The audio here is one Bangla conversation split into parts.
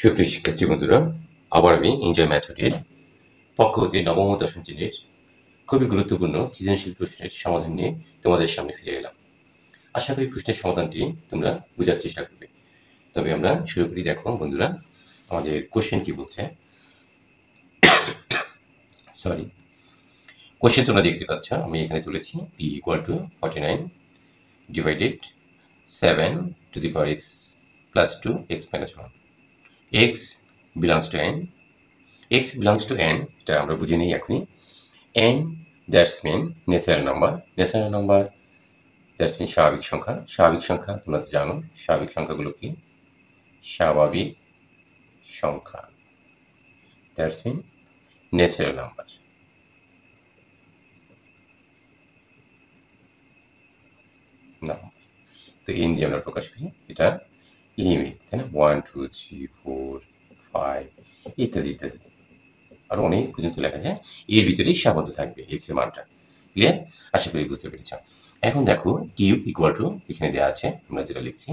সুপ্রিয় শিক্ষার্থী বন্ধুরা, আবার আমি এনজয় ম্যাথডের পক্ষ হতে নবম ও দশম শ্রেণীর খুবই গুরুত্বপূর্ণ সৃজনশীল প্রশ্নের সমাধান নিয়ে তোমাদের সামনে ফিরে এলাম। আশা করি প্রশ্নের সমাধানটি তোমরা বোঝার চেষ্টা করবে। তবে আমরা শুরু করি। দেখো বন্ধুরা, আমাদের কোশ্চেন কি বলছে। কোশ্চেন তোমরা দেখতে পাচ্ছ, আমি এখানে তুলেছি p = 49 divided 7 to the power x plus 2 x minus 1. x belongs to n. x belongs to n, এটা আমরা বুঝে নিই এখনই। n that's mean natural number, natural number that's mean স্বাভাবিক সংখ্যা। স্বাভাবিক সংখ্যা তোমরা তো জানো, স্বাভাবিক সংখ্যাগুলো কি? স্বাভাবিক সংখ্যা দ্যাটস মিন ন্যাচারাল নাম্বার। তো n দিয়ে আমরা প্রকাশ করি, এটা লিমিট, তাই না? 1 2 3 4 5 ইত্যাদি ইত্যাদি আরো অনেক পর্যন্ত লেখা যায়। এর ভিতরেই সীমাবদ্ধ থাকবে x এর মানটা। ক্লিয়ার? আশা করি বুঝতে পেরেছ। এখন দেখো কিউব ইকুয়াল টু, এখানে দেওয়া আছে, আমরা যেটা লিখছি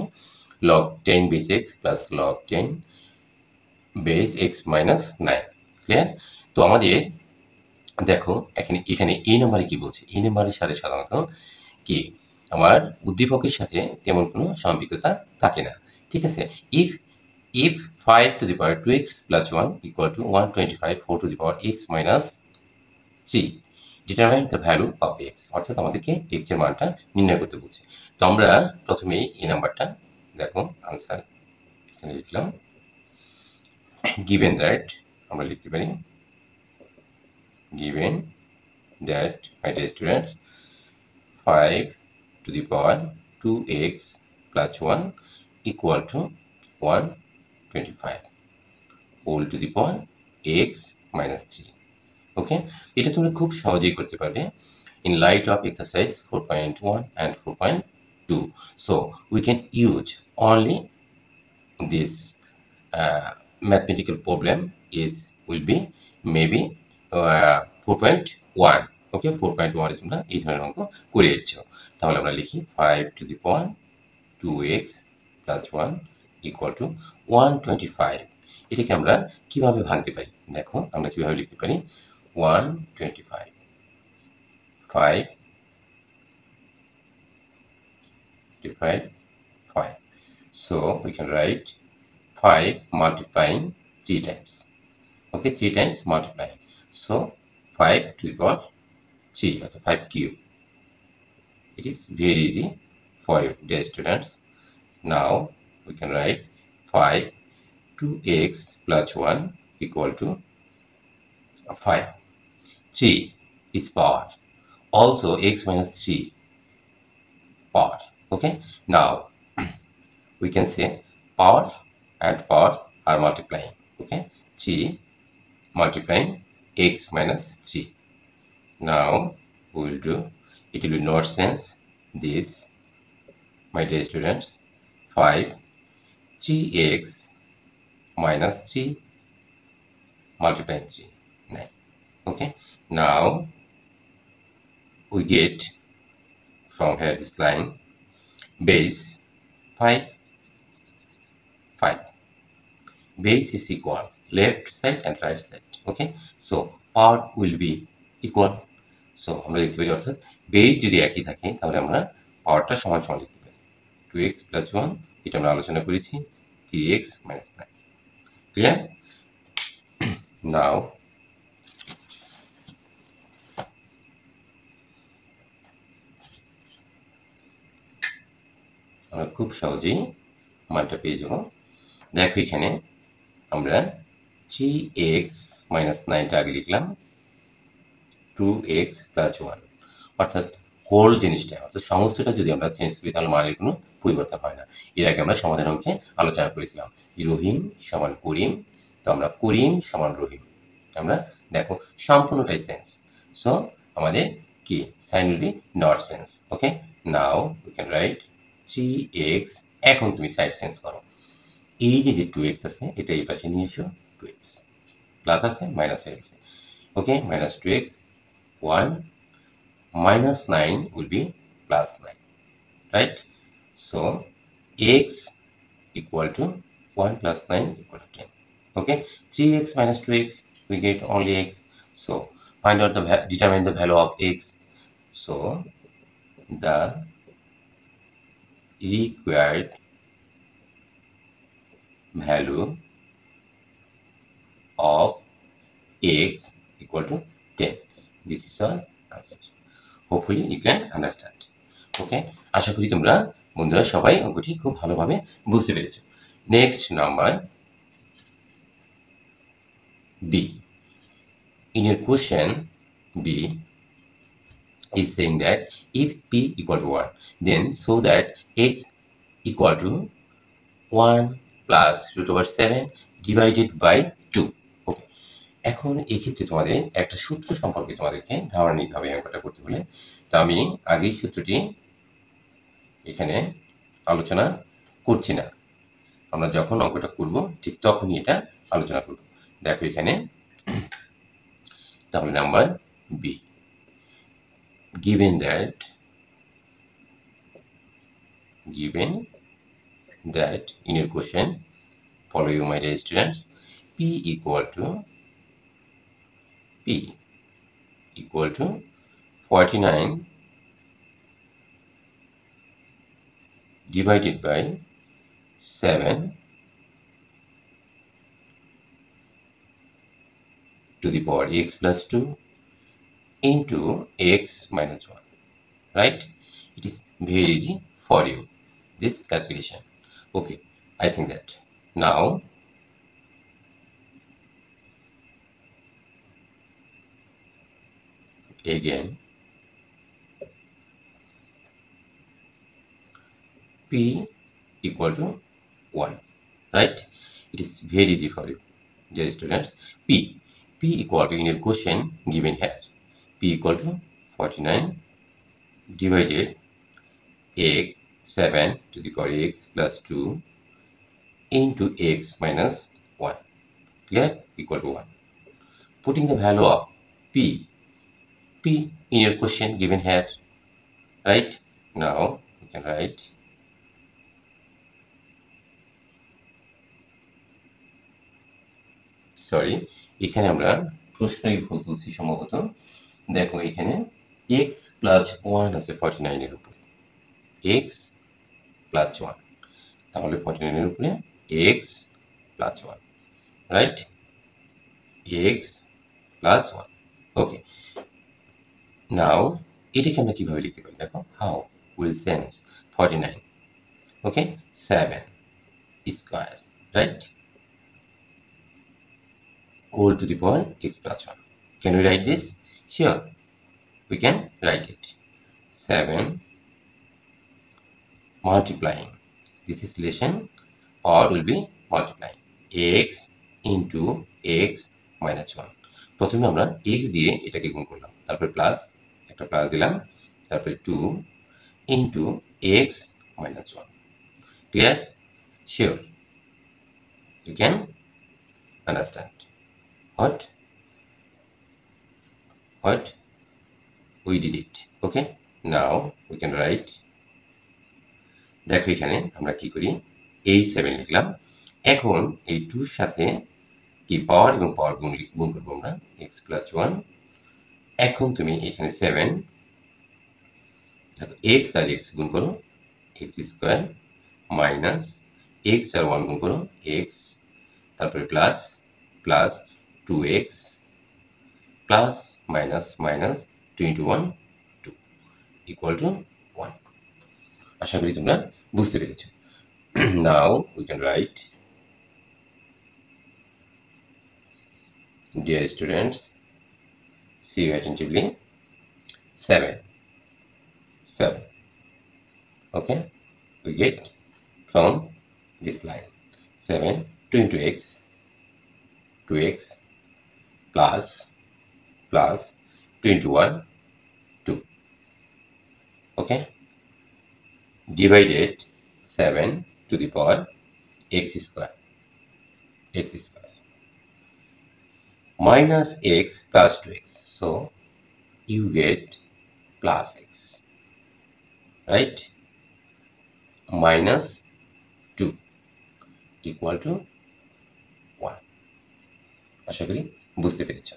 log 10 base x plus log 10 base x minus 9। Clear? তো আমাদের দেখো এখানে এই নাম্বারে কি বলছে, এই নাম্বারের সাথে সাধারণত কি আমার উদ্দীপকের সাথে তেমন কোনো সম্পৃক্ততা থাকে না। ঠিক আছে? if 5 to the power 2x plus 1 equal to 125 4 to the power x minus 3, determine the value of x, অর্থাৎ আমাদেরকে x এর মানটা নির্ণয় করতে বলছে। তো আমরা প্রথমেই এই নাম্বারটা দেখো, আনসার এখানে লিখলাম, given that, আমরা লিখতে পারি given that, my dear students, 5 to the power 2x plus 1 equal to 125 whole to the power x minus 3. ওকে, এটা তোমরা খুব সহজেই করতে পারবে in light of exercise 4.1 and 4.2. So we can use only this mathematical problem will be maybe 4.1. ওকে, 4.1 এ তোমরা এই ধরনের অঙ্ক করে এসেছো। তাহলে আমরা লিখি 5 to the power 2x plus 1 equal to 125. এটাকে আমরা কিভাবে ভাঙতে পারি? দেখো আমরা কিভাবে লিখতে পারি, 125 5 divided 5. So we can write 5 multiplying 3 times. Okay, 3 times multiplying. So 5 to the power 3, or 5 cube. It is very easy for you, dear students. Now we can write 5 2x plus 1 equal to 5. 3 is power. Also x minus 3 power. Okay, now we can say power and power are multiplying. Okay, 3 multiplying x minus 3. Now we will do, it will be not sense this, my dear students, 5 3x minus 3 multiplying 3, 9. Okay, now we get from here this line base 5 5. Base is equal left side and right side. Okay, so power will be equal. So আমরা লিখতে পারি, অর্থাৎ বেস যদি একই থাকে তাহলে আমরা পাওয়ারটা সমান সমান লিখতে পারি। 2x plus 1, এটা আমরা আলোচনা করেছি, 3x minus 9. ক্লিয়ার? নাও আমরা খুব সহজেই মানটা পেয়ে যাব। দেখো এখানে আমরা 3x minus 9টা আগে লিখলাম, 2x plus 1, অর্থাৎ হোল জিনিসটা, অর্থাৎ সমস্তটা যদি আমরা চেঞ্জ করি তাহলে মানের কোনো পরিবর্তন হয় না। এর আগে আমরা সমাধান অঙ্কে আলোচনা করেছিলাম রহিম সমান করিম, তো আমরা করিম সমান রহিম, আমরা দেখো সম্পূর্ণটাই চেঞ্জ। সো আমাদের কি sign will be not change. Okay, now we can write 3x, এখন তুমি সাইড চেঞ্জ করো, এই যে 2x আছে এটা এই পাশে নিয়ে এসো, 2x প্লাস আছে মাইনাস হয়ে গেছে। ওকে, minus 2x 1 minus 9 will be plus 9, right? So x equal to 1 plus 9 equal to 10. Okay, 3x minus 2x, we get only x. So find out determine the value of x. So the required value of x equal to 10. This is our answer. Hopefully you can understand. Okay, আশা করি তোমরা বন্ধুরা সবাই অঙ্কটি খুব ভালোভাবে বুঝতে পেরেছো। Next number B. In your question B is saying that if p equal to 1, then so that x equal to 1 plus root over 7 divided by 2. Okay, এখন এই ক্ষেত্রে তোমাদের একটা সূত্র সম্পর্কে তোমাদেরকে ধারণা নিতে হবে অঙ্কটা করতে হলে। তো আমি আগেই সূত্রটি এখানে আলোচনা করছি না, আমরা যখন অঙ্কটা করব ঠিক তখনই এটা আলোচনা করব। দেখো এখানে তাহলে number b, given that in your question, follow you my dear students, p equal to 49 divided by 7 to the power x plus 2 into x minus 1, right? It is very easy for you, this calculation. Okay, I think that now again p equal to 1, right? It is very easy for you, dear students. p equal to, in your question given here, p equal to 49 divided x 7 to the power x plus 2 into x minus 1, clear, equal to 1. Putting the value of p in your question given here, right? Now you can write sorry, এখানে আমরা প্রশ্নই ভুল তুলছি সম্ভবত। দেখো এখানে x প্লাস 1 আছে 49 এর উপরে, x প্লাস 1, তাহলে 49 এর উপরে x plus 1, right? x plus 1। ওকে, নাও এটাকে আমরা কিভাবে লিখতে পারি? দেখো, how will change 49, okay, 7 square, right, whole to the power x plus 1. Can we write this? Sure, we can write it. 7 multiplying, this is relation or will be multiplying x into x minus 1. প্রথমে আমরা x দিয়ে এটাকে গুণ করলাম, তারপর প্লাস, একটা প্লাস দিলাম, তারপরে 2 into x minus 1. Clear? Sure, you can understand what we did it. Okay, now we can write, দেখো এখানে আমরা কি করি, এই 7 লিখলাম, এখন এই 2 এর সাথে কি পাওয়ার এবং পাওয়ার গুণ করব আমরা, x plus 1। এখন তুমি এখানে 7, দেখো x আর x গুণ করো, x স্কয়ার মাইনাস x আর 1 গুণ করো, x, তারপরে plus plus 2x plus minus minus 2 into 1 2 equal to 1. আশা করি তোমরা বুঝতে পেরেছো। Now we can write, dear students, see attentively, 7. Okay, we get from this line 7, 2 into x, 2x plus 2 into 1 2, okay, divided 7 to the power x square minus x plus 2x, so you get plus x, right, minus 2 equal to 1. আশা করি বুঝতে পেরেছ।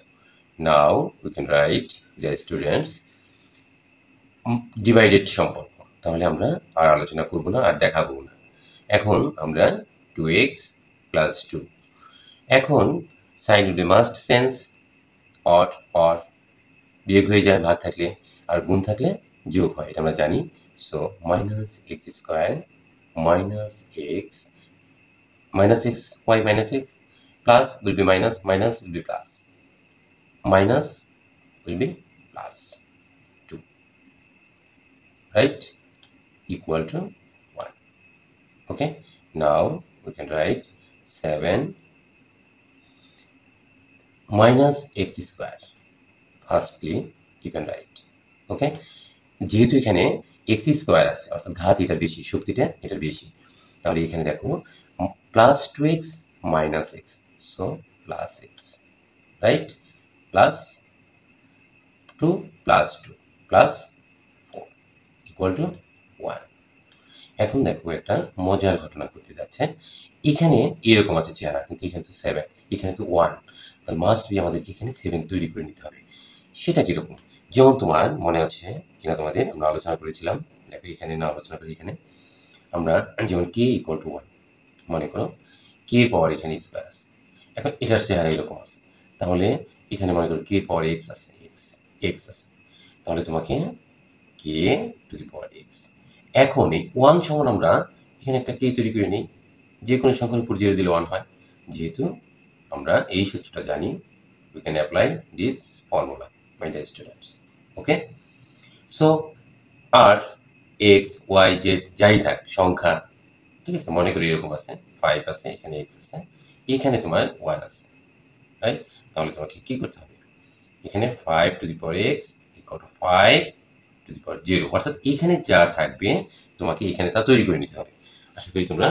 নাও we can write the students divided সম্পর্ক। তাহলে আমরা আর আলোচনা করব না, আর দেখাবো না। এখন আমরা 2x + 2, এখন sign will be must change, or বিয়োগ হয়ে যায় ভাগ থাকলে, আর গুণ থাকলে যোগ হয়, এটা আমরা জানি। So -x² -x why -x plus will be minus will be plus, minus will be plus 2, right, equal to 1. Okay, now we can write 7 minus x². Firstly you can write, okay, যেহেতু এখানে x² আছে, অর্থাৎ ঘাত এটা বেশি, শক্তিটা এটা বেশি, তাহলে এখানে দেখো +2x - x, so +x, right, +2 + 2 +4 equal to 1. এখন দেখো একটা মজার ঘটনা ঘটতে যাচ্ছে। এখানে এরকম আছে চেহারা, কিন্তু এখানে তো 7, এখানে তো 1, তাহলে মাস্ট বি আমাদেরকে এখানে 7 তৈরি করে নিতে হবে। সেটা কিরকম? যেমন তোমার মনে আছে কিনা তোমাদের, আমরা আলোচনা করেছিলাম, দেখো এখানে না আলোচনা করি, এখানে আমরা যেমন k = 1 মনে করো, k পাওয়ার এখানে স্কয়ার আছে, এখন এটার চেহারা এরকম আছে, তাহলে এখানে মনে করো k পাওয়ার x আছে, x আছে, তাহলে তোমাকে k two the power x। এখন এই 1 সমান আমরা এখানে একটা k তৈরি করে নিই, যে কোনো সংখ্যার উপর 0 দিলে 1 হয়, যেহেতু আমরা এই সূত্রটা জানি, we can apply this formula, my dear students. Okay, so R x y z যাই থাক সংখ্যা, ঠিক আছে, মনে করি এরকম আছে, 5 আছে, এখানে x আছে, এখানে তোমার 1 আছে, রাইট, তাহলে তোমাকে কি করতে হবে, এখানে 5 to the power x equal to 5 to the power 0, অর্থাৎ এখানে যা থাকবে তোমাকে এখানে তা তৈরি করে নিতে হবে। আশা করি তোমরা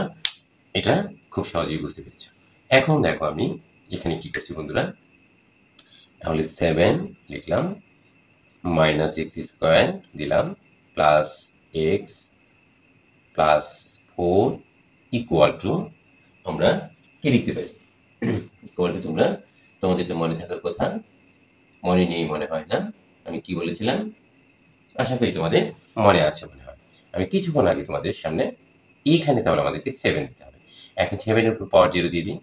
এটা খুব সহজেই বুঝতে পেরেছো। এখন দেখো আমি এখানে কি করছি বন্ধুরা, তাহলে 7 লিখলাম, -x² দিলাম, plus x plus 4 equal to, আমরা কি লিখতে পারি, ইকুয়াল টু, তোমরা তোমাদের তো মনে থাকার কথা, মনে নেই মনে হয় না, আমি কি বলেছিলাম, আশা করি তোমাদের মনে আছে মনে হয়, আমি কিছুক্ষণ আগে তোমাদের সামনে এইখানে তাহলে আমাদেরকে 7 দিতে হবে। এখন 7 এর উপর পাওয়ার 0 দিয়ে দিই,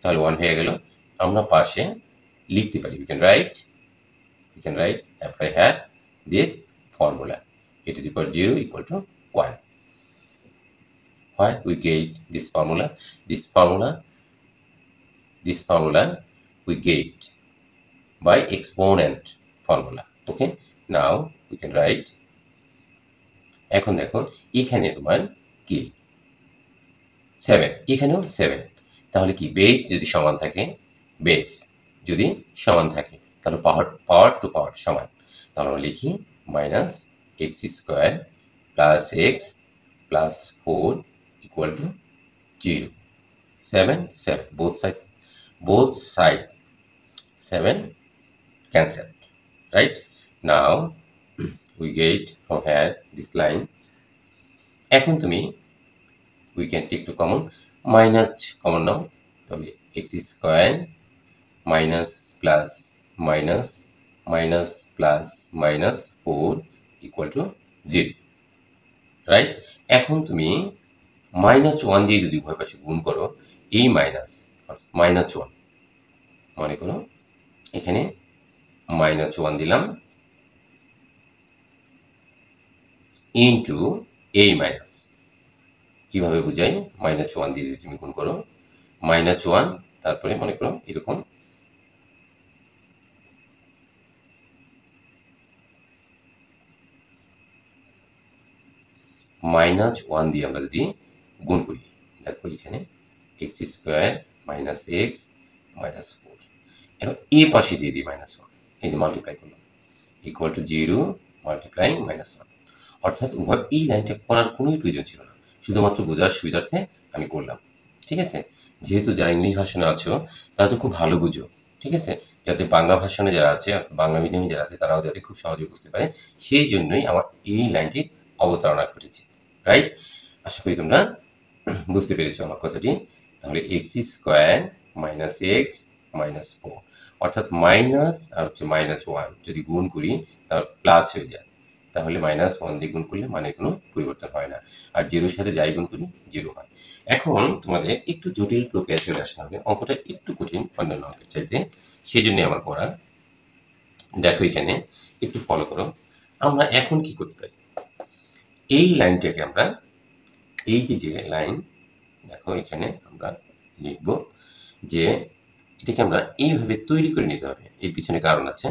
তাহলে 1 হয়ে গেল। আমরা পাশে লিখতে পারি, we can write apply here this formula, a to the power 0 equal to 1. Why we get this formula we get by exponent formula. Okay, now we can write, এখন দেখো এখানে তোমার কি 7, এখানেও 7, তাহলে কি বেস যদি সমান থাকে, তাহলে পাওয়ার টু পাওয়ার সমান, তাহলে আমরা লিখি -x² plus x plus 4 equal to 0, 7 7 both side 7 cancel, right, now we get from here this line. এখন তুমি we can take to common, minus common now, তবে x² minus plus minus plus minus 4 equal to 0, right. এখন তুমি -1 দিয়ে যদি উভয় পাশে গুণ করো, এই -1 মনে করো এখানে -1 দিলাম ইনটু এই মাইনাস, কিভাবে বুঝাই, -1 দিয়ে যদি তুমি গুণ করো, -1 তারপরে মনে করো এরকম -1 দিয়ে আমরা যদি গুণ করি, দেখো এখানে x² minus x minus 4, এখন এই পাশে দিয়ে দিই -1, এই যে মাল্টিপ্লাই করলাম, ইকুয়াল টু 0 মাল্টিপ্লাই -1, অর্থাৎ উভয় এই লাইনটা করার কোনোই প্রয়োজন ছিল না, শুধুমাত্র বোঝার সুবিধার্থে আমি করলাম, ঠিক আছে। যেহেতু যারা ইংলিশ ভার্সনে আছো তারা তো খুব ভালো বুঝো, ঠিক আছে, যাতে বাংলা ভার্সনে যারা আছে, বাংলা মিডিয়ামে যারা আছে, তারাও যাতে খুব সহজে বুঝতে পারে, সেই জন্যই আমার এই লাইনটির অবতারণা ঘটেছে, রাইট। আশা করি তোমরা বুঝতে পেরেছো আমার কথাটি। তাহলে x² minus x -4, অর্থাৎ মাইনাস আর হচ্ছে -1 যদি গুণ করি তাহলে প্লাস হয়ে যায়। তাহলে -1 দিয়ে গুণ করলে মানে কোনো পরিবর্তন হয় না, আর 0-র সাথে যাই গুণ করি 0 হয়। এখন তোমাদের একটু জটিল প্রক্রিয়া চলে আসতে হবে, অঙ্কটা একটু কঠিন অন্যান্য অঙ্কের চাইতে, সেই জন্য আমার পড়া। দেখো এখানে একটু ফলো করো। আমরা এখন কি করতে পারি, এই লাইনটাকে আমরা, এই যে লাইন, দেখো এখানে আমরা লিখব যে এটাকে আমরা এইভাবে তৈরি করে নিতে হবে। এর পিছনে কারণ আছে।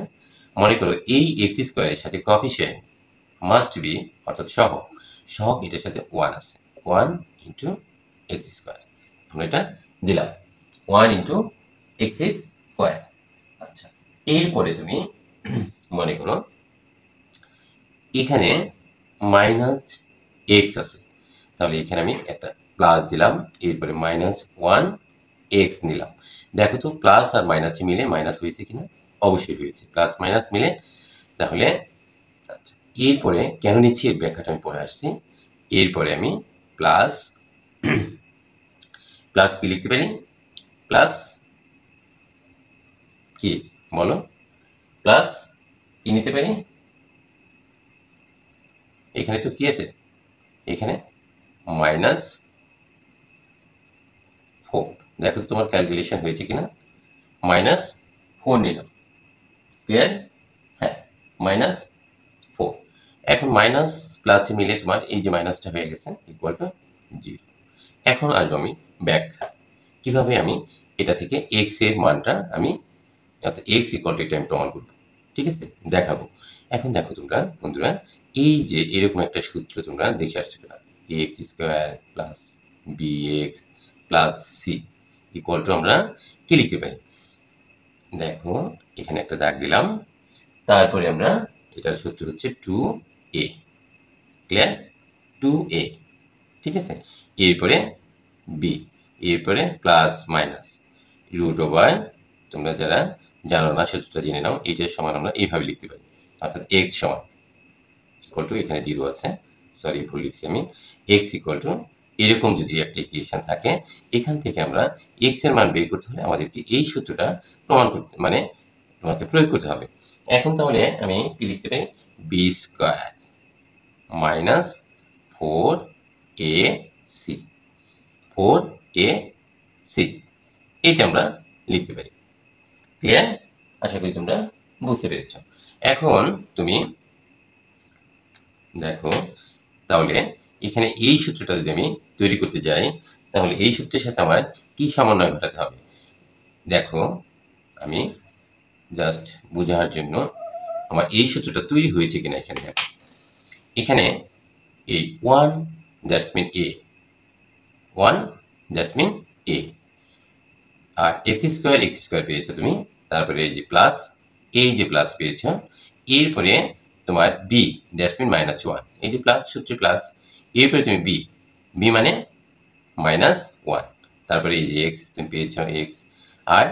মনে করো এই এক্স স্কোয়ারের সাথে কোএফিসিয়েন্ট মাস্ট বি, অর্থাৎ সহগ এটার সাথে 1 আছে, 1 ইন্টু এক্স স্কোয়ার। আমরা এটা দিলাম 1 ইন্টু এক্স স্কোয়ার। আচ্ছা, এরপরে তুমি মনে করো এখানে মাইনাস এক্স আছে, তাহলে এখানে আমি একটা প্লাস দিলাম, এরপরে -1 এক্স নিলাম। দেখো তো প্লাস আর মাইনাস মিলে মাইনাস হয়েছে কিনা, অবশ্যই হয়েছে, প্লাস মাইনাস মিলে। তাহলে আচ্ছা, এরপরে কেন নিচ্ছি এর ব্যাখ্যাটা আমি পরে আসছি। এরপরে আমি প্লাস কি লিখতে পারি, প্লাস কি বলো, প্লাস কি নিতে পারি, এখানে তো কি আছে, এখানে -4। দেখো তোমার ক্যালকুলেশন হয়েছে কিনা, -4 নিলাম, ক্লিয়ার? হ্যাঁ, -4। এখন মাইনাস প্লাসে মিলে তোমার এই যে মাইনাসটা হয়ে গেছে ইকুয়াল টু 0। এখন আসবো আমি ব্যাখ্যা, কিভাবে আমি এটা থেকে এক্স এর মানটা আমি, অর্থাৎ এক্স ইকুয়াল টু এটা আমি প্রমাণ করবো, ঠিক আছে, দেখাবো। এখন দেখো তোমরা বন্ধুরা, এই যে এরকম একটা সূত্র তোমরা দেখে আসছো কিনা, x square plus B x plus C equal to আমরা কি লিখতে পারি। দেখো এখানে একটা দাগ দিলাম, তারপরে আমরা এটার সূত্র হচ্ছে 2a, ক্লিয়ার, 2a, ঠিক আছে। এরপরে বি, এরপরে প্লাস মাইনাস রুট ওভার, তোমরা যারা জানো না সূত্রটা জেনে নাও, এইটার সমান আমরা এইভাবে লিখতে পারি, অর্থাৎ এক্স সমান ইকুয়াল টু, এখানে 0 আছে, সরি ভুল লিখছি আমি, এক্স ইকুয়াল টু, এরকম যদি একটা ইকুয়েশন থাকে, এখান থেকে আমরা এক্স এর মান বের করতে হলে আমাদেরকে এই সূত্রটা প্রমাণ করতে, মানে তোমাকে প্রয়োগ করতে হবে। এখন তাহলে আমি কি লিখতে পারি, B square minus 4ac, 4ac, এটা আমরা লিখতে পারি, ক্লিয়ার? আশা করি তোমরা বুঝতে পেরেছ। এখন তুমি দেখো, তাহলে এখানে এই সূত্রটা যদি আমি তৈরি করতে যাই, তাহলে এই সূত্রের সাথে আমার কি সমন্বয় ঘটাতে হবে। দেখো আমি জাস্ট বোঝার জন্য আমার এই সূত্রটা তৈরি হয়েছে কিনা এখানে দেখো, এখানে এই 1 that's mean a, 1 that's mean a, আর এক্স স্কোয়ার পেয়েছো তুমি, তারপরে এই যে প্লাস, এই যে প্লাস পেয়েছো, এরপরে তোমার বি দ্যাটস মিন -1, এই যে প্লাস সূত্রে প্লাস, এরপরে তুমি বি মানে -1, তারপরে এই যে এক্স তুমি পেয়েছো এক্স, আর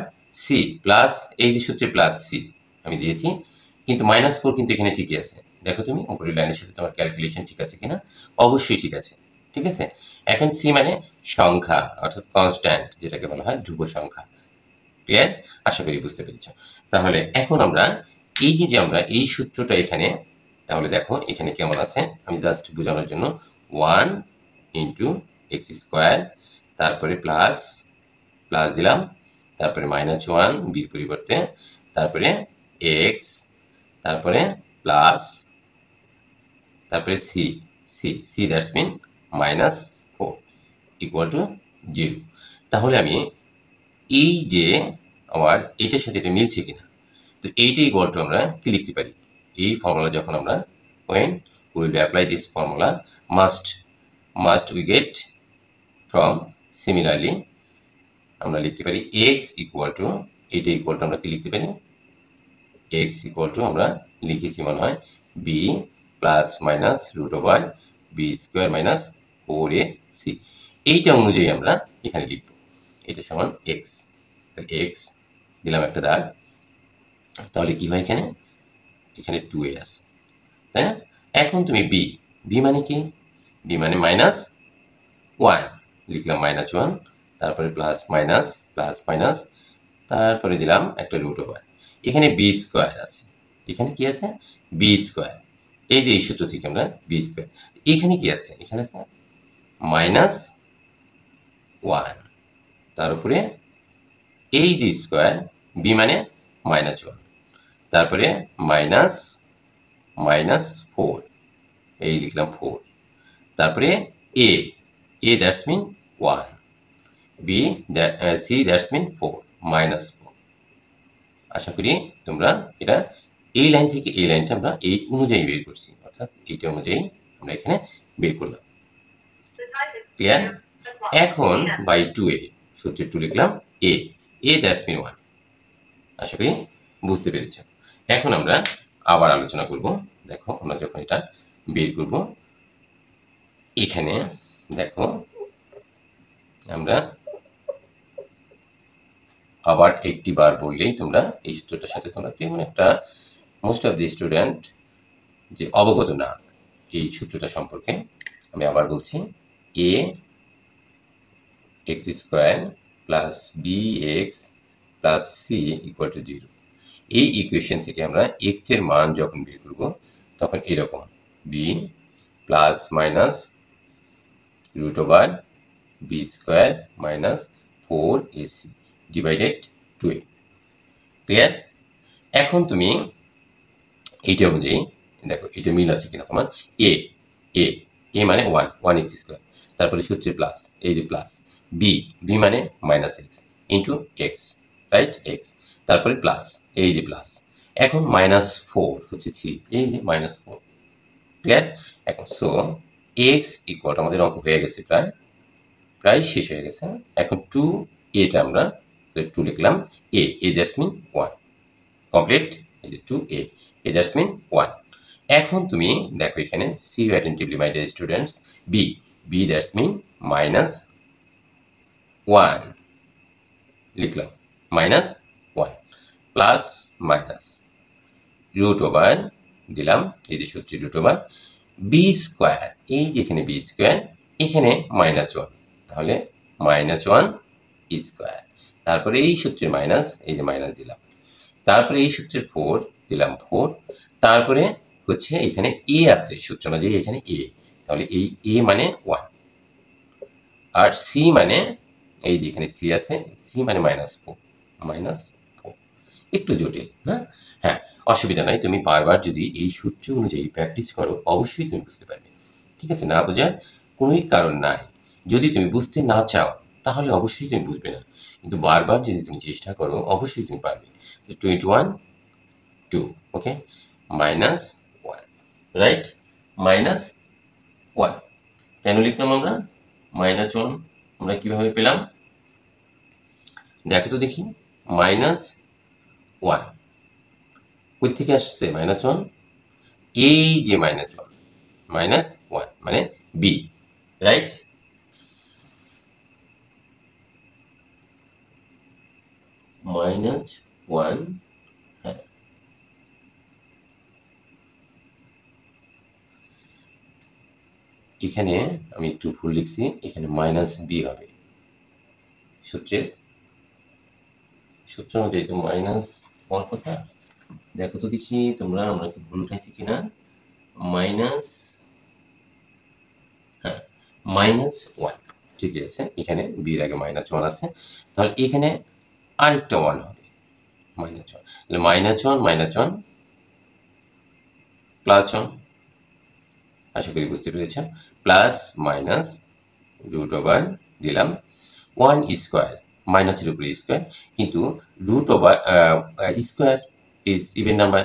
সি প্লাস, এই যে সূত্রে প্লাস সি আমি দিয়েছি, কিন্তু -4 কিন্তু এখানে ঠিকই আছে। দেখো তুমি উপরের লাইনের সাথে তোমার ক্যালকুলেশন ঠিক আছে কিনা, অবশ্যই ঠিক আছে, ঠিক আছে। এখন সি মানে সংখ্যা, অর্থাৎ কনস্ট্যান্ট, যেটাকে বলা হয় ধ্রুব সংখ্যা, ক্লিয়ার? আশা করি বুঝতে পেরেছ। তাহলে এখন আমরা এই যে আমরা এই সূত্রটা এখানে, তাহলে দেখো এখানে কেমন আছে, আমি জাস্ট বোঝানোর জন্য 1 ইন্টু এক্স স্কোয়ার, তারপরে প্লাস দিলাম, তারপরে -1 বির পরিবর্তে, তারপরে এক্স, তারপরে প্লাস, তারপরে c that's mean -4 equal to 0। তাহলে আমি এই যে আমার এটার সাথে এটা মিলছে কিনা, তো এইটা ইকুয়াল টু আমরা কি লিখতে পারি, এই ফর্মুলা যখন আমরা when we will apply this formula must we get from, similarly আমরা লিখতে পারি x ইকুয়াল টু, এটা ইকুয়াল টু আমরা কি লিখতে পারি, x ইকুয়াল টু আমরা লিখেছি মনে হয় b plus minus root over B square minus 4ac, এইটা অনুযায়ী আমরা এখানে লিখব, এটা সমান x, x দিলাম একটা দাগ, তাহলে কি হয় এখানে 2a আছে, তাই না? এখন তুমি বি মানে কি, বি মানে -1 লিখলাম, -1, তারপরে প্লাস মাইনাস তারপরে দিলাম একটা রুট ওভার, এখানে বি স্কোয়ার আছে, এখানে কি আছে বি স্কোয়ার, এই যে এই সূত্র থেকে আমরা বি স্কোয়ার, এখানে কি আছে, এখানে আছে মাইনাস ওয়ান, তার উপরে এই যে স্কোয়ার, বি মানে মাইনাস ওয়ান, তারপরে মাইনাস মাইনাস ফোর, এই লিখলাম ফোর, তারপরে A that's mean one, B C that's mean four, minus four. আশা করি তোমরা এটা এই লাইন থেকে এই লাইনটা আমরা এই অনুযায়ী বের করছি, অর্থাৎ এইটা অনুযায়ী আমরা এখানে বের করলাম। ক্লিয়ার? এখন বাই টু এ, সূত্রে টু লিখলাম, এ দ্যাটস মিন ওয়ান। আশা করি বুঝতে পেরেছ। এখন আমরা আবার আলোচনা করব। দেখো আমরা যখন এটা বের করব, এখানে দেখো আমরা আবার একটি বার বললেই তোমরা এই সূত্রটার সাথে তোমরা তেমন একটা মোস্ট অফ দি স্টুডেন্ট যে অবগত না এই সূত্রটা সম্পর্কে, আমি আবার বলছি, A x square plus B x plus C equal to zero. এই ইকুয়েশন থেকে আমরা এক্স এর মান যখন বের করব তখন এরকম B plus minus root over B square minus four AC divided two A. Clear? এখন তুমি এইটা অনুযায়ী দেখো এটা মিল আছে কিনা তোমার। এ এ এ মানে ওয়ান, ওয়ান এক্স স্কোয়ার, তারপরে সূত্রে প্লাস, এই যে প্লাস, বি বি মানে minus x into x, right, x, তারপরে প্লাস, এই যে প্লাস, এখন মাইনাস ফোর হচ্ছে সি, এই যে মাইনাস ফোর। ক্লিয়ার? এখন সো এক্স ইকুয়াল, আমাদের অঙ্ক হয়ে গেছে, প্রায় প্রায় শেষ হয়ে গেছে। এখন টু এটা আমরা টু লিখলাম, A that's mean one, complete, এই যে two A that's mean one. এখন তুমি দেখো এখানে see you attentively my dear students, B that's mean minus one লিখলাম, minus one plus minus root over দিলাম, এই যে সূত্রে রুট ওভার বি স্কোয়ার, এই যে এখানে বি স্কোয়ার, এখানে মাইনাস ওয়ান, তাহলে মাইনাস ওয়ান স্কোয়ার, তারপরে এই সূত্রের মাইনাস, এই যে মাইনাস দিলাম, তারপরে এই সূত্রের ফোর দিলাম ফোর, তারপরে হচ্ছে এখানে এ আছে সূত্র অনুযায়ী, এখানে এ, তাহলে এই এ মানে ওয়ান, আর সি মানে এই যে এখানে সি আছে, সি মানে মাইনাস ফোর, মাইনাস ফোর। একটু জটিল না? হ্যাঁ, অসুবিধা নাই, তুমি বারবার যদি এই সূত্র অনুযায়ী প্র্যাকটিস করো অবশ্যই তুমি বুঝতে পারবে। ঠিক আছে? না বোঝার কোনোই কারণ নাই। যদি তুমি বুঝতে না চাও তাহলে অবশ্যই তুমি বুঝবে না, কিন্তু বারবার যদি তুমি চেষ্টা করো অবশ্যই তুমি পারবে। 21 2, okay, minus one, right, minus one. কেন লিখলাম আমরা মাইনাস ওয়ান? আমরা কিভাবে পেলাম দেখো তো দেখি। মাইনাস ওয়ান কই থেকে আসছে? মাইনাস ওয়ান, এই যে মাইনাস ওয়ান, মাইনাস ওয়ান মানে বি, রাইট। মাইনাস ওয়ান, হ্যাঁ, এখানে আমি একটু ভুল লিখছি, এখানে মাইনাস বি হবে, সূত্র অনুযায়ী তো মাইনাস হওয়ার কথা। দেখো তো দেখি তোমরা, আমরা কি ভুল উঠাইছি কিনা। মাইনাস, হ্যাঁ, মাইনাস ওয়ান, ঠিকই আছে, এখানে বির আগে মাইনাস ওয়ান আছে, তাহলে এখানে আরেকটা ওয়ান হবে, মাইনাস ওয়ান, তাহলে মাইনাস ওয়ান প্লাস ওয়ান, আশা করি বুঝতে পেরেছ, প্লাস মাইনাস রুট ওভার দিলাম ওয়ান স্কোয়ার, মাইনাসের উপরে স্কোয়ার, কিন্তু root over square is even number,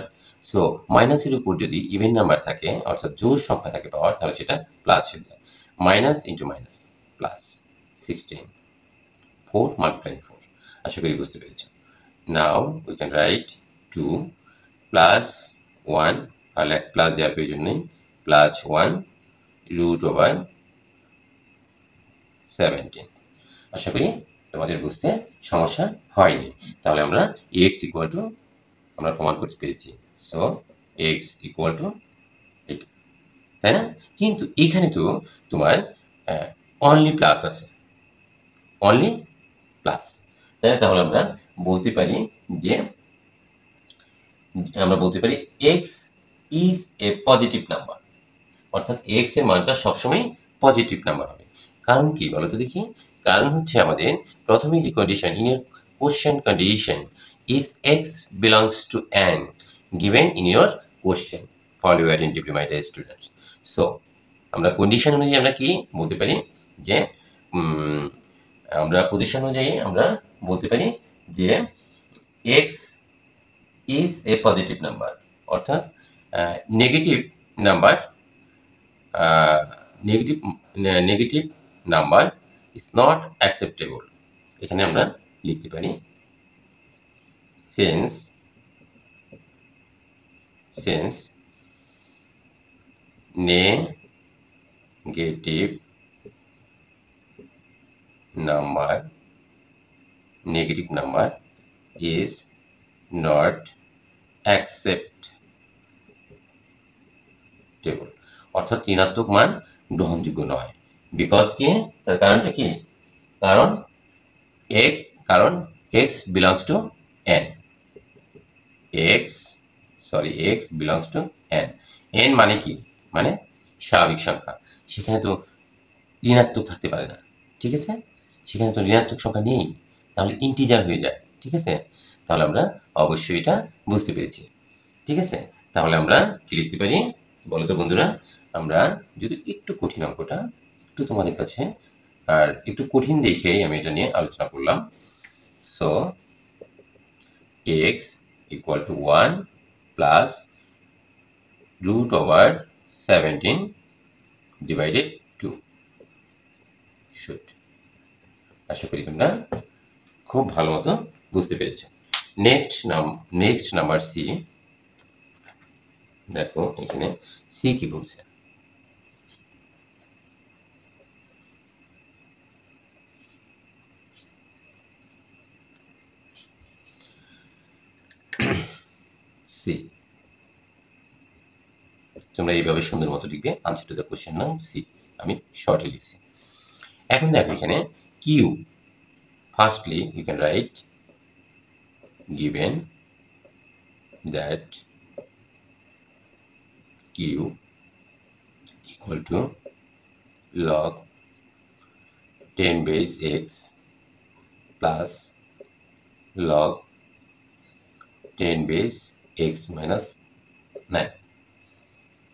so মাইনাসের উপর যদি ইভেন নাম্বার থাকে অর্থাৎ জোড় সংখ্যা থাকে পাওয়ার, তাহলে সেটা প্লাস হয়ে যায়, minus into minus plus 16, 4 multiplying 4, আশা করি বুঝতে পেরেছ। নাও উই ক্যান রাইট 2 প্লাস 1, তাহলে প্লাস দেওয়ার প্রয়োজন নেই, প্লাস 1 রুট ওভার 17। আশা করি তোমাদের বুঝতে সমস্যা হয়নি। তাহলে আমরা এক্স ইকুয়াল টু আমরা প্রমাণ করতে পেরেছি, সো এক্স ইকুয়াল টু এটা, তাই না? কিন্তু এখানে তো তোমার অনলি প্লাস আছে, অনলি প্লাস, তাই না? তাহলে আমরা বলতে পারি যে আমরা বলতে পারি x is a positive number, অর্থাৎ এক্স এর মানটা সবসময় পজিটিভ নাম্বার হবে। কারণ কি বলতো দেখি? কারণ হচ্ছে আমাদের প্রথমে যে condition, in year question condition is x belongs to N given in your question, follow attentively my dear students. So আমরা কন্ডিশন অনুযায়ী আমরা কি বলতে পারি যে আমরা পজিশন অনুযায়ী আমরা বলতে পারি যে x is a positive number, অর্থাৎ negative number negative number is not acceptable. এখানে আমরা লিখতে পারি since negative number is not acceptable, অর্থাৎ ঋণাত্মক মান গ্রহণযোগ্য নয়। বিকজ কি? তার কারণটা কি? কারণ x belongs to N, x belongs to N. N মানে কি? মানে স্বাভাবিক সংখ্যা, সেখানে তো ঋণাত্মক থাকতে পারে না, ঠিক আছে? সেখানে তো ঋণাত্মক সংখ্যা নেই, তাহলে ইন্টিজার হয়ে যায়, ঠিক আছে? তাহলে আমরা অবশ্যই এটা বুঝতে পেরেছি, ঠিক আছে? তাহলে আমরা কি লিখতে পারি বলো তো বন্ধুরা? আমরা যদি একটু কঠিন অঙ্কটা একটু তোমাদের কাছে আর একটু কঠিন দেখেই আমি এটা নিয়ে আলোচনা করলাম। So x equal to 1 plus √17 divided 2 should. আশা করি তোমরা খুব ভালো মতো বুঝতে পেরেছ। Next number C. দেখো এখানে সি কি বলছে। সি তোমরা এইভাবে সুন্দর মতো লিখবে, আনসার টু দ্য কোশ্চেন নাম সি। আমি শর্টে লিখছি। এখন দেখো এখানে q, firstly you can write given that q equal to log 10 base x plus log 10 base x minus 9,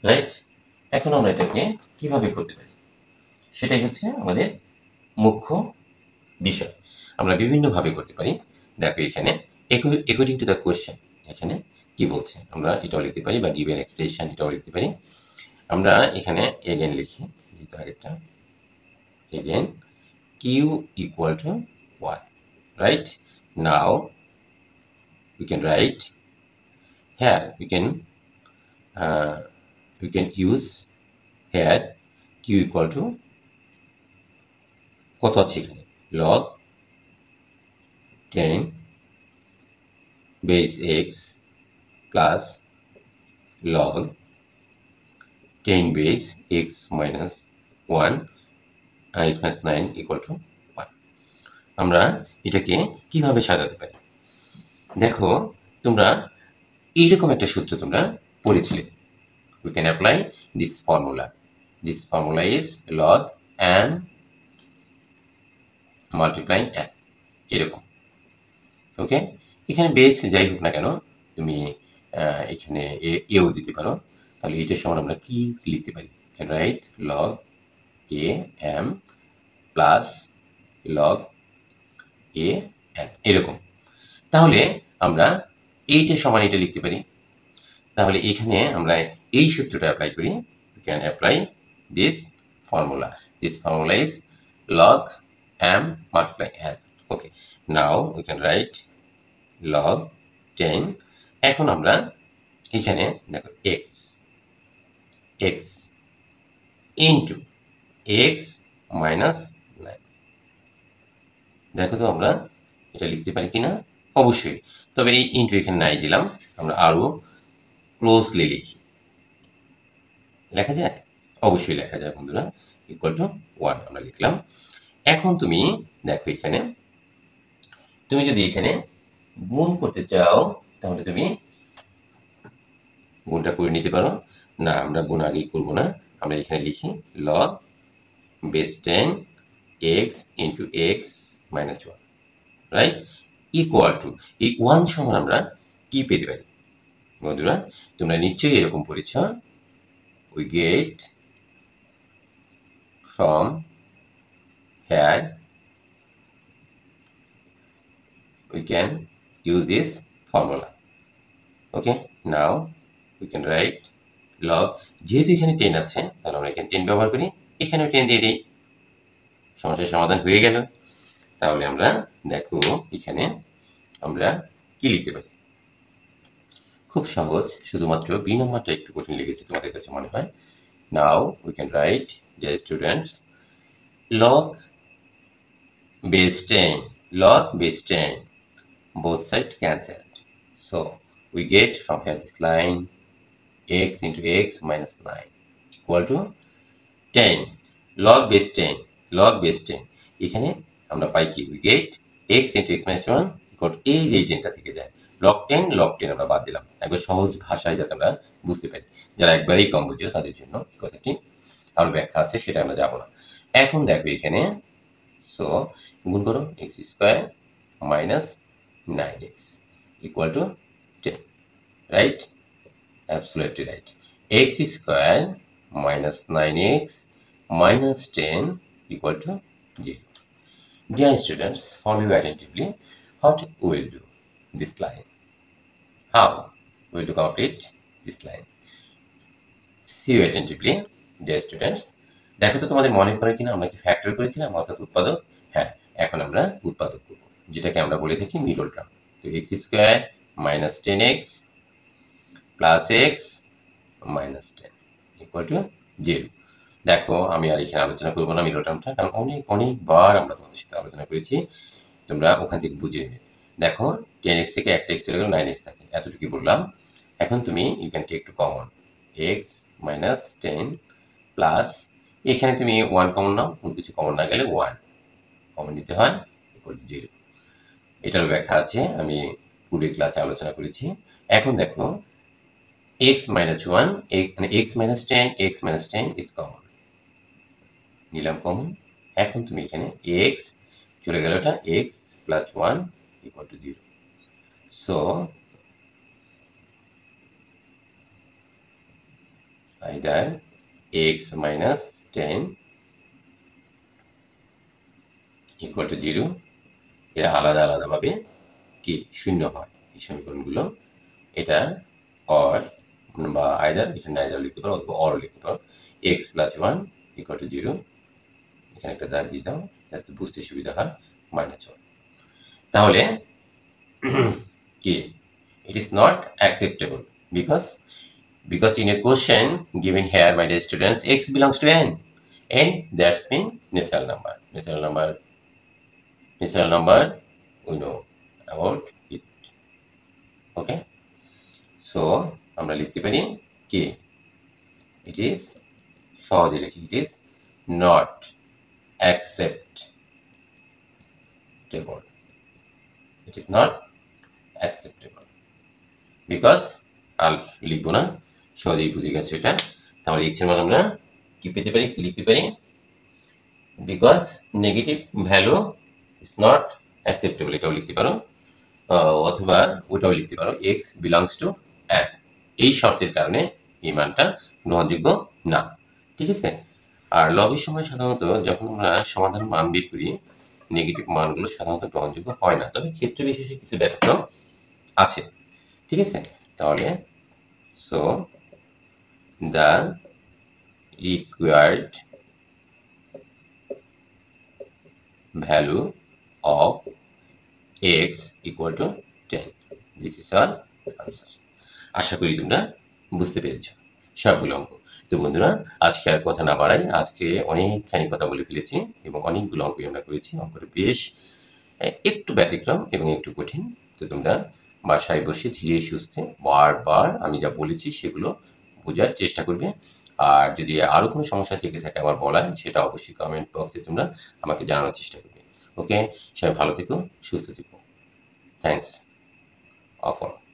right? এখন আমরা এটাকে কিভাবে করতে পারি সেটাই হচ্ছে আমাদের মুখ্য বিষয়। আমরা বিভিন্নভাবে করতে পারি। দেখো এখানে অ্যাকর্ডিং টু দ্য কোশ্চেন এখানে কি বলছে আমরা এটাও লিখতে পারি, বা গিভেন এক্সপ্রেশন এটাও লিখতে পারি। আমরা এখানে এগেন লিখি, যেহেতু আগেরটা again q equal to 1, right? Now we can write here, we can use here q equal to কত আছে এখানে log 10 base x plus log 10 base x minus 1 x minus 9 equal to 1। আমরা এটাকে কিভাবে সাজাতে পারি? দেখো তোমরা এইরকম একটা সূত্র তোমরা পড়েছিলে। we can apply this formula is log n multiplying n, এরকম। ওকে, এখানে বেস যাই হোক না কেন তুমি এখানে এও দিতে পারো। তাহলে এটার সমান আমরা কি লিখতে পারি? Right log a m plus log a n, এরকম। তাহলে আমরা এইটার সমান এটা লিখতে পারি। তাহলে এখানে আমরা এই সূত্রটা অ্যাপ্লাই করি। we can apply this formula is log m multiply n. okay, now we can write log 10। এখন আমরা এখানে দেখো x into x minus 9, দেখো তো আমরা এটা লিখতে পারি কিনা? অবশ্যই। তবে এই ইন্টু এখানে নাই দিলাম, আমরা আরো ক্লোজলি লিখি। লেখা যায়? অবশ্যই লেখা যায় বন্ধুরা। ইকুয়াল টু 1 আমরা লিখলাম। এখন তুমি দেখো এখানে তুমি যদি এখানে গুণ করতে চাও তাহলে তুমি গুণটা করে নিতে পারো। না, আমরা গুণ আগেই করবো না, আমরা এখানে লিখি log base 10 x into x minus 1, right, equal to এই 1 সমান আমরা কি পেতে পারি? বন্ধুরা, তোমরা নিশ্চয়ই এরকম পড়েছ, we get from here we can use this formula. Okay, now we can write log, যেহেতু এখানে 10 আছে তাহলে আমরা এখানে 10 ব্যবহার করি, এখানেও 10 দিয়ে দিই, সমস্যার সমাধান হয়ে গেল। তাহলে আমরা দেখো এখানে আমরা কি লিখতে পারি, খুব সহজ, শুধুমাত্র বি নম্বরটা একটু কঠিন লেগেছে তোমাদের কাছে মনে হয়। নাও we can right, dear students, log base 10 both sides cancelled, so we get from here this line x into x minus 9 equal to 10 log base 10 এখানে আমরা পাই কি, we get x into x minus 1 equal to এই যে 10টা থেকে যায় log 10 আমরা বাদ দিলাম, একবার সহজ ভাষায় যাতে আমরা বুঝতে পারি, যারা একবারেই কম বুঝে তাদের জন্য কথাটি আরো ব্যাখ্যা আছে, সেটা আমরা যাব না। এখন দেখো এখানে, সো গুণ করো x square minus 9x equal to 10, right? Absolutely right. X square minus 9x minus 10 equal to 0. Dear students, follow you attentively. What we will do this line? How we will complete this line? See you attentively, dear students. দেখো তো তোমাদের মনে পড়ে কিনা আমরা কি ফ্যাক্টর করেছিলাম, অর্থাৎ উৎপাদক? হ্যাঁ, এখন আমরা উৎপাদক করব, যেটাকে আমরা বলে থাকি মিডল টার্ম। তো x square minus 10x plus x মাইনাস 10 ইকুয়াল টু 0। দেখো আমি আর এখানে আলোচনা করবো না মিডল টার্মটা, কারণ অনেকবার আমরা তোমাদের সাথে আলোচনা করেছি, তোমরা ওখান থেকে বুঝে নেবে। দেখো 10x থেকে একটা x চলে গেল, 9x থাকে, এতটুকু বললাম। এখন তুমি you can take to common x মাইনাস 10 প্লাস, এখানে তুমি 1 কমন নাও, কোনো কিছু কমন না গেলে 1 কমন নিতে হয়, ইকুয়াল টু 0। এটার ব্যাখ্যা আছে, আমি পুরো ক্লাসে আলোচনা করেছি। এখন দেখো x minus 1, মানে x minus 10 is common, নিলাম কমন। এখন তুমি এখানে x চলে গেল, এটা x plus 1 equal to 0, so either x minus 10 equal to 0, এরা আলাদা আলাদা ভাবে কি শূন্য হয় এই সমীকরণগুলো, এটা অর বা আইদার, এটা নাইদার লিখতে পারো অথবা অর লিখতে পারো, x plus 1 equal to 0, এখানে একটা দাগ দিয়ে দাও যাতে বুঝতে সুবিধা হয়, মাইনাস 1। তাহলে কি, it is not acceptable because in a question given here, my dear students, x belongs to n, and that's mean natural number we know about it. Okay, so আমরা লিখতে পারি কি, it is সহজে লিখি, it is not acceptable, it is not acceptable because আর লিখবো না, সহজেই বুঝে গেছে এটা। তাহলে x এর মান আমরা কি পেতে পারি, কি লিখতে পারি, because negative value is not acceptable, এটাও লিখতে পারো, অথবা ওটাও লিখতে পারো, x বিলংস টু n, এই শর্তের কারণে এই মানটা গ্রহণযোগ্য না, ঠিক আছে। আর লগের সময় সাধারণত যখন আমরা সমাধান মান বের করি, নেগেটিভ মানগুলো সাধারণত গ্রহণযোগ্য হয় না, তবে ক্ষেত্র বিশেষে কিছু ব্যতিক্রম আছে, ঠিক আছে। তাহলে so the required value of x equal to 10, this is our answer. আশা করি তোমরা বুঝতে পেরেছ সবগুলো অঙ্ক। তো বন্ধুরা, আজকে আর কথা না বাড়াই, আজকে অনেকখানি কথা বলে ফেলেছি এবং অনেকগুলো অঙ্কই আমরা করেছি, অঙ্কটা বেশ একটু ব্যতিক্রম এবং একটু কঠিন। তো তোমরা বাসায় বসে ধীরে সুস্থে বারবার আমি যা বলেছি সেগুলো বোঝার চেষ্টা করবে, আর যদি আরও কোনো সমস্যা থেকে থাকে আমার বলার, সেটা অবশ্যই কমেন্ট বক্সে তোমরা আমাকে জানানোর চেষ্টা করবে। ওকে, সবাই ভালো থেকো, সুস্থ থেকো, থ্যাংকস। off all.